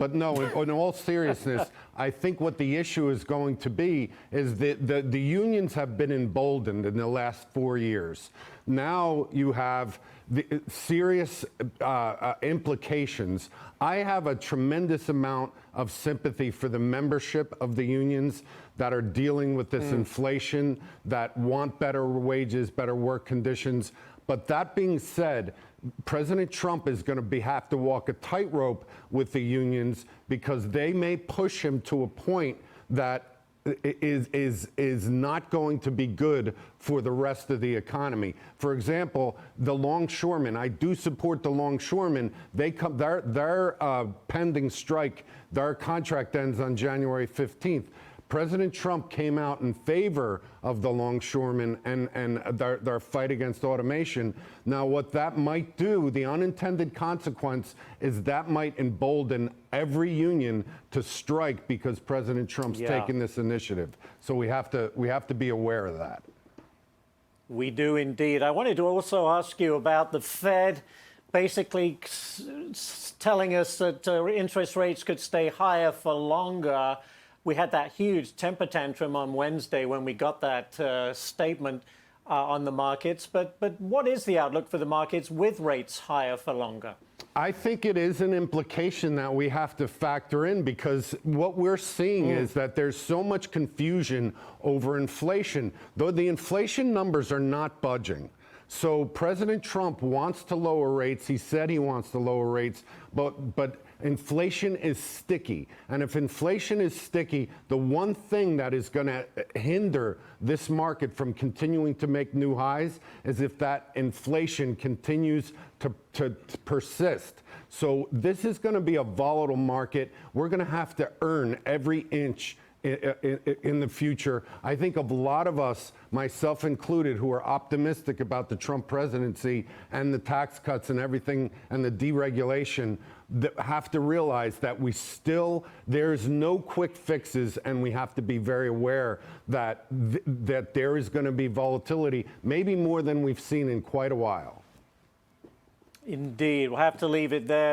But no, in all seriousness, I think what the issue is going to be is that the unions have been emboldened in the last 4 years. Now you have the serious implications. I have a tremendous amount of sympathy for the membership of the unions that are dealing with this inflation, that want better wages, better work conditions. But that being said, President Trump is going to have to walk a tightrope with the unions because they may push him to a point that is not going to be good for the rest of the economy. For example, the longshoremen. I do support the longshoremen. Their pending strike, their contract ends on January 15th. President Trump came out in favor of the longshoremen and their fight against automation. Now, what that might do, the unintended consequence, is that might embolden every union to strike because President Trump's taking this initiative. So we have to be aware of that. We do indeed. I wanted to also ask you about the Fed basically telling us that interest rates could stay higher for longer. We had that huge temper tantrum on Wednesday when we got that statement on the markets. But what is the outlook for the markets with rates higher for longer? I think it is an implication that we have to factor in because what we're seeing is that there's so much confusion over inflation, though the inflation numbers are not budging. So President Trump wants to lower rates. He said he wants to lower rates, but inflation is sticky. And if inflation is sticky, the one thing that is going to hinder this market from continuing to make new highs is if that inflation continues to persist. So this is going to be a volatile market. We're going to have to earn every inch in the future. I think a lot of us, myself included, who are optimistic about the Trump presidency and the tax cuts and everything and the deregulation, that have to realize that there's no quick fixes, and we have to be very aware that that there is going to be volatility, maybe more than we've seen in quite a while. Indeed. We'll have to leave it there.